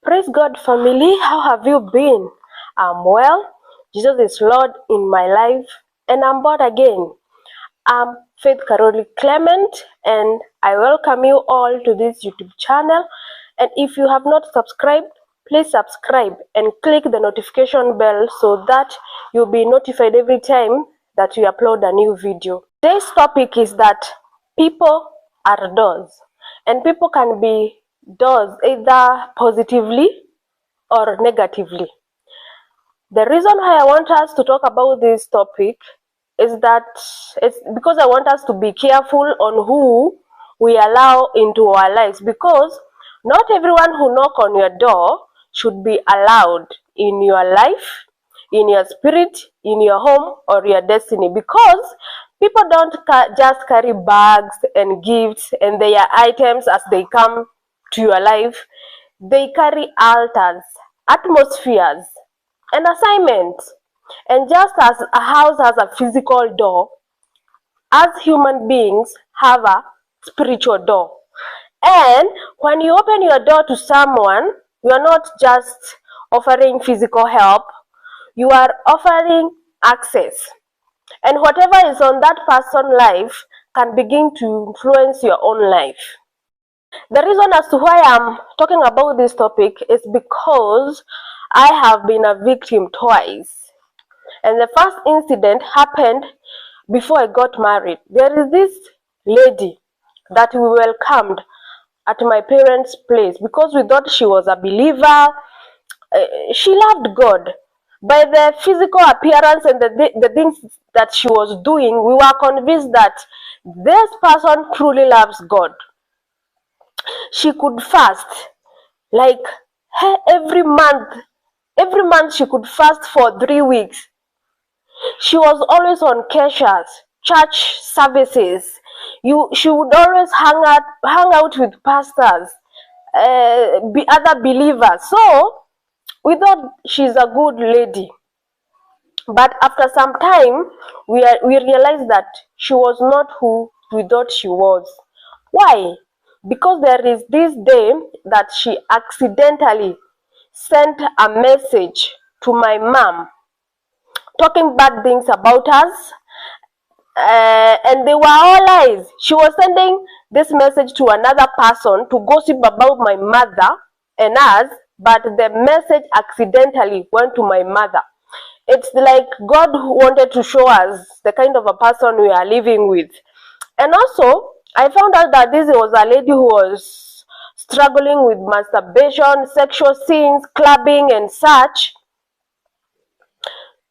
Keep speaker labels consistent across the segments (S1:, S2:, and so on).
S1: Praise God, family. How have you been? I'm well. Jesus is Lord in my life, and I'm born again. I'm Faith Caroli Clement, and I welcome you all to this YouTube channel. And if you have not subscribed, please subscribe and click the notification bell so that you'll be notified every time that we upload a new video. Today's topic is that people are doors, and people can be doors either positively or negatively. The reason why I want us to talk about this topic is that it's because I want us to be careful on who we allow into our lives, because not everyone who knock on your door should be allowed in your life, in your spirit, in your home, or your destiny, because people don't just carry bags and gifts and their items as they come to your life. They carry altars, atmospheres, and assignments. And just as a house has a physical door, as human beings have a spiritual door. And when you open your door to someone, you are not just offering physical help, you are offering access. And whatever is on that person's life can begin to influence your own life. The reason as to why I'm talking about this topic is because I have been a victim twice. And the first incident happened before I got married. There is this lady that we welcomed at my parents' place because we thought she was a believer. She loved God. By the physical appearance and the things that she was doing, we were convinced that this person truly loves God. She could fast like every month she could fast for 3 weeks. She was always on keshas, church services. She would always hang out with pastors, other believers. So we thought she's a good lady. But after some time, we realized that she was not who we thought she was. Why? Because there is this day that she accidentally sent a message to my mom talking bad things about us, and they were all lies. She was sending this message to another person to gossip about my mother and us, but the message accidentally went to my mother. It's like God wanted to show us the kind of a person we are living with. And also, I found out that this was a lady who was struggling with masturbation, sexual sins, clubbing, and such.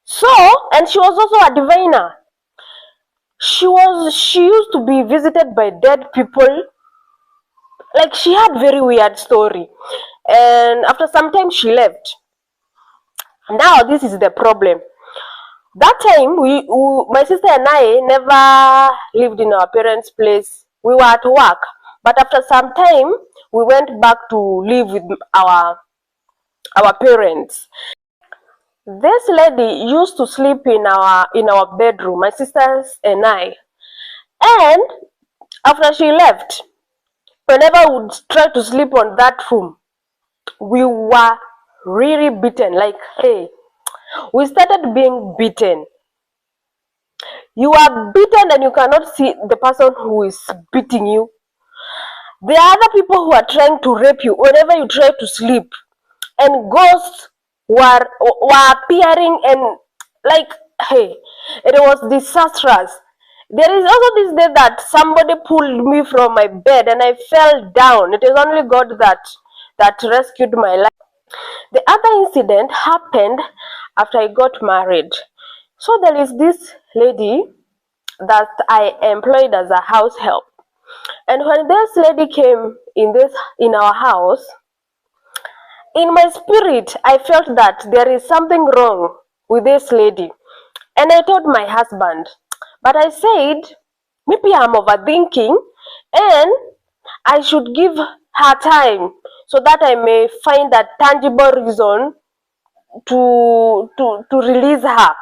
S1: So, and she was also a diviner. She used to be visited by dead people. Like, she had very weird story. And after some time, she left. Now, this is the problem. That time, my sister and I never lived in our parents' place. We were at work. But after some time, we went back to live with our parents. This lady used to sleep in our bedroom, my sisters and I. And after she left, whenever we would try to sleep on that room, we were really beaten. Like, hey, we started being beaten. You are beaten and you cannot see the person who is beating you. There are other people who are trying to rape you whenever you try to sleep. And ghosts were appearing, and like, hey, it was disastrous. There is also this day that somebody pulled me from my bed and I fell down. It is only God that rescued my life. The other incident happened after I got married. So there is this lady that I employed as a house help. And when this lady came in our house, in my spirit, I felt that there is something wrong with this lady. And I told my husband, but I said, maybe I'm overthinking and I should give her time so that I may find a tangible reason to release her.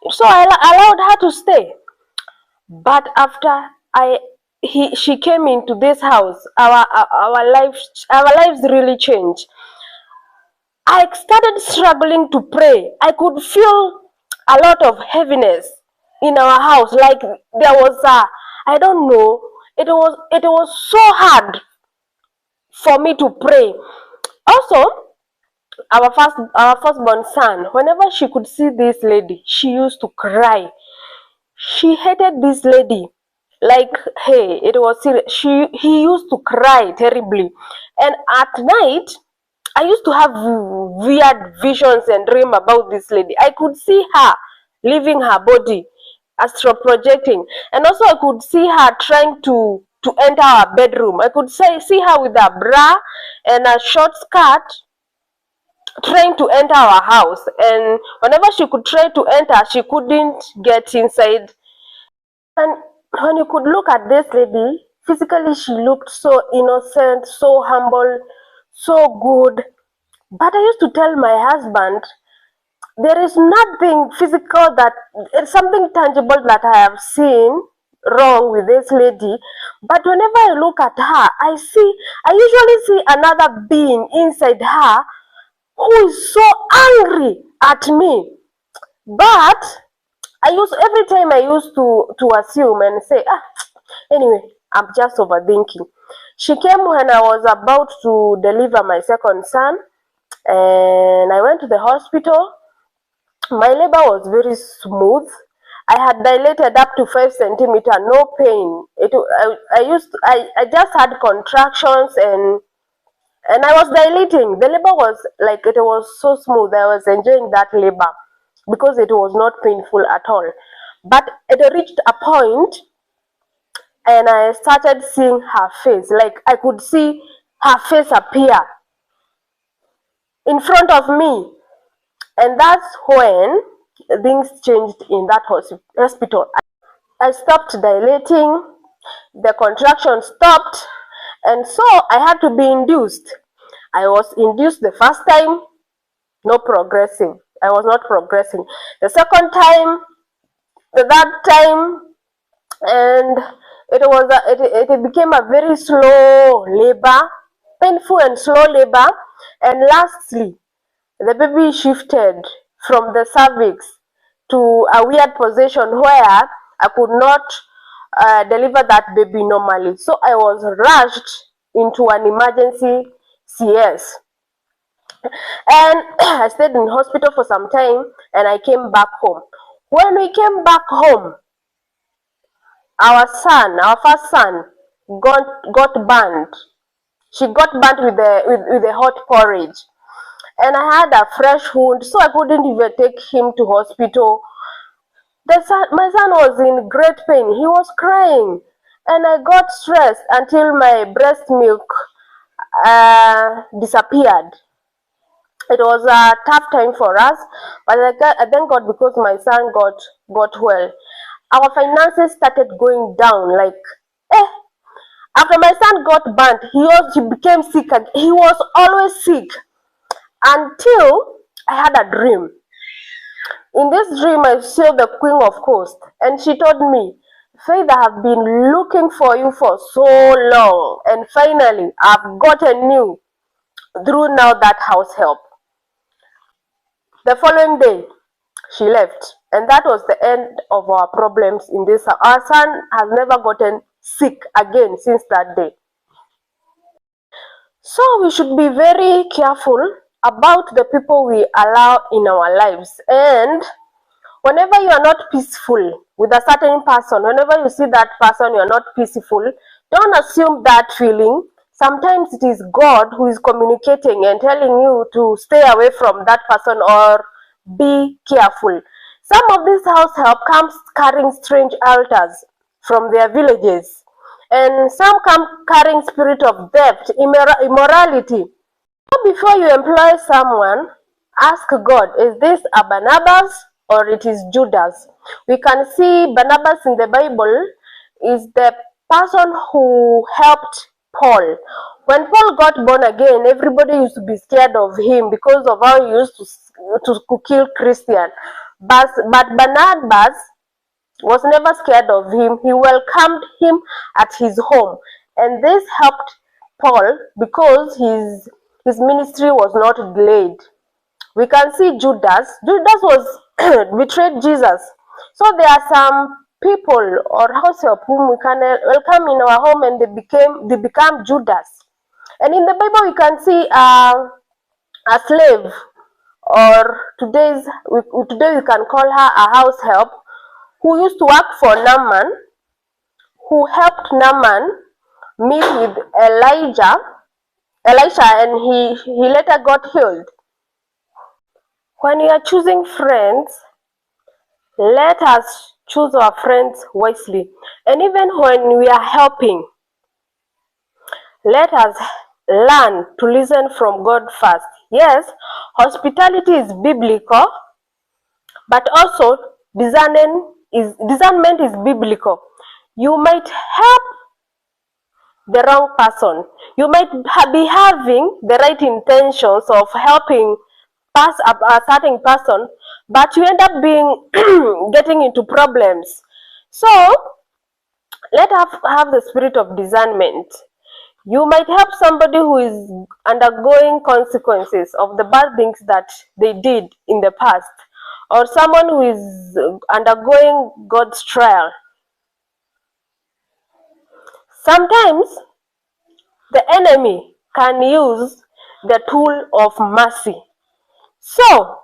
S1: So I allowed her to stay. But after she came into this house, our lives really changed. I started struggling to pray. I could feel a lot of heaviness in our house. Like there was I don't know, it was so hard for me to pray. Also, our firstborn son, whenever she could see this lady, she used to cry. She hated this lady. Like, hey, it was serious. He used to cry terribly. And at night, I used to have weird visions and dream about this lady. I could see her leaving her body, astral projecting, and also I could see her trying to enter our bedroom. I could see her with a bra and a short skirt trying to enter our house, and whenever she could try to enter, she couldn't get inside. And when you could look at this lady, physically she looked so innocent, so humble, so good. But I used to tell my husband, there is nothing physical, that it's something tangible that I have seen wrong with this lady. But whenever I look at her, I usually see another being inside her who is so angry at me. But every time I used to assume and say, anyway, I'm just overthinking. She came when I was about to deliver my second son, and I went to the hospital. My labor was very smooth. I had dilated up to 5 centimeters, no pain. I just had contractions, and I was dilating. The labor was like, it was so smooth. I was enjoying that labor because it was not painful at all. But it reached a point, and I started seeing her face. Like I could see her face appear in front of me. And that's when things changed in that hospital. I stopped dilating, the contraction stopped, and so I had to be induced. I was induced the first time, no progressing. I was not progressing. The second time, the third time, and it became a very slow labor, painful and slow labor. And lastly, the baby shifted from the cervix to a weird position where I could not deliver that baby normally. So I was rushed into an emergency CS. And I stayed in hospital for some time, and I came back home. When we came back home, our first son, got burnt. She got burnt with the hot porridge. And I had a fresh wound, so I couldn't even take him to hospital. My son was in great pain. He was crying, and I got stressed until my breast milk disappeared. It was a tough time for us, but I thank God because my son got well. Our finances started going down. Like, after my son got burnt, he became sick. He was always sick until I had a dream. In this dream, I saw the Queen of Coast, and she told me, Faith, I have been looking for you for so long, and finally, I've gotten you through now that house help. The following day, she left, and that was the end of our problems in this house. Our son has never gotten sick again since that day. So we should be very careful about the people we allow in our lives. And whenever you are not peaceful with a certain person, whenever you see that person, you are not peaceful, don't assume that feeling. Sometimes it is God who is communicating and telling you to stay away from that person or be careful. Some of these house help comes carrying strange altars from their villages, and some come carrying spirit of theft, immorality. So before you employ someone, ask God, is this a Barnabas or it is Judas? We can see Barnabas in the Bible is the person who helped Paul. When Paul got born again, everybody used to be scared of him because of how he used to kill Christian. But Barnabas was never scared of him. He welcomed him at his home, and this helped Paul because his ministry was not delayed. We can see Judas. Judas was betrayed Jesus. So there are some people or household whom we can welcome in our home, and they become Judas. And in the Bible we can see a slave, or today we can call her a house help, who used to work for Naaman, who helped Naaman meet with Elisha, and he later got healed. When we are choosing friends, let us choose our friends wisely. And even when we are helping, let us learn to listen from God first. Yes, hospitality is biblical, but also discernment is biblical. You might help the wrong person. You might be having the right intentions of helping a certain person, but you end up being getting into problems. So let us have the spirit of discernment. You might help somebody who is undergoing consequences of the bad things that they did in the past, or someone who is undergoing God's trial. Sometimes the enemy can use the tool of mercy. So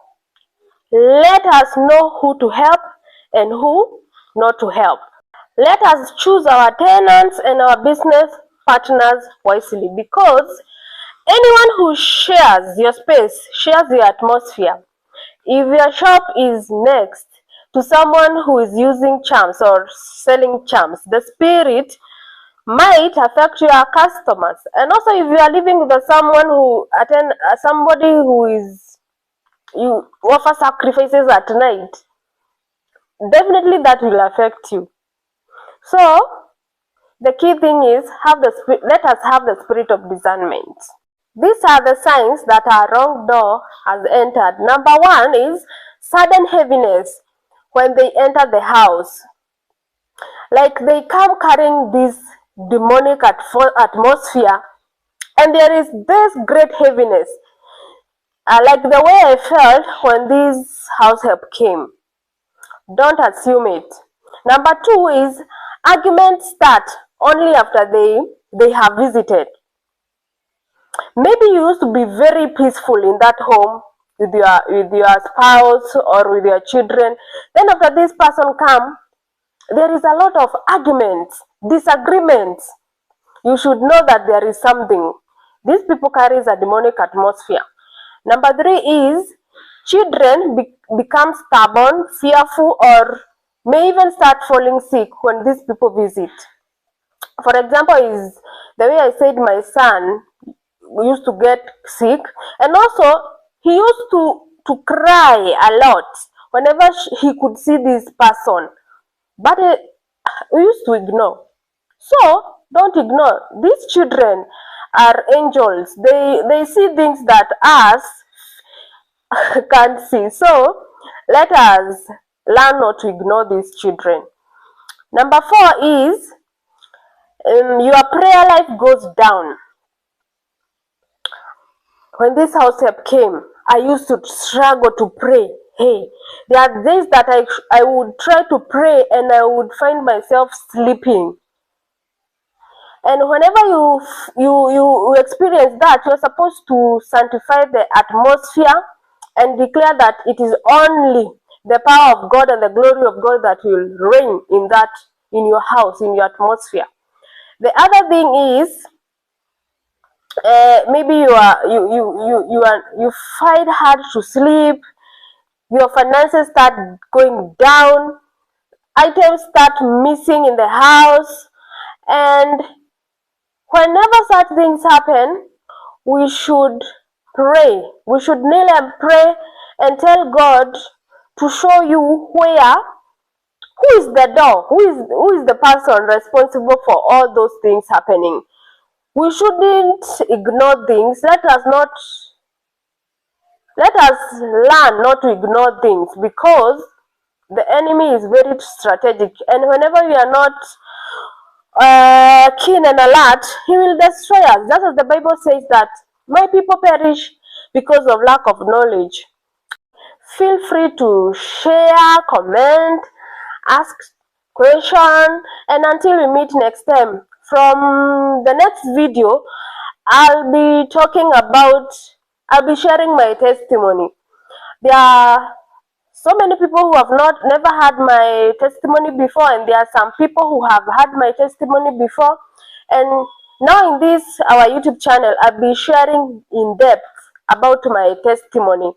S1: let us know who to help and who not to help. Let us choose our tenants and our business partners wisely, because anyone who shares your space shares your atmosphere. If your shop is next to someone who is using charms or selling charms, the spirit might affect your customers. And also, if you are living with somebody who you offer sacrifices at night, definitely that will affect you. So the key thing is let us have the spirit of discernment. These are the signs that our wrong door has entered. Number one is sudden heaviness when they enter the house. Like they come carrying this demonic atmosphere, and there is this great heaviness. Like the way I felt when this house help came. Don't assume it. Number two is arguments start only after they have visited. Maybe you used to be very peaceful in that home with your spouse or with your children. Then after this person come, there is a lot of arguments, disagreements. You should know that there is something. These people carries a demonic atmosphere. Number three is children become stubborn, fearful, or may even start falling sick when these people visit. For example, is the way I said my son used to get sick, and also he used to cry a lot whenever he could see this person, but we used to ignore. So don't ignore. These children are angels. They see things that us can't see. So let us learn not to ignore these children. Number four is your prayer life goes down. When this house help came, I used to struggle to pray. Hey, there are days that I would try to pray and I would find myself sleeping. And whenever you experience that, you're supposed to sanctify the atmosphere and declare that it is only the power of God and the glory of God that will reign in your house, in your atmosphere. The other thing is maybe you find hard to sleep, your finances start going down, items start missing in the house, and whenever such things happen, we should pray. We should kneel and pray and tell God to show you who is the door, who is the person responsible for all those things happening. We shouldn't ignore things. Let us learn not to ignore things, because the enemy is very strategic, and whenever we are not keen and alert, he will destroy us. Just as the Bible says that my people perish because of lack of knowledge. Feel free to share, comment, ask question, and until we meet next time. From the next video, I'll be sharing my testimony. There are so many people who have never had my testimony before, and there are some people who have had my testimony before. And now in this our YouTube channel, I'll be sharing in depth about my testimony.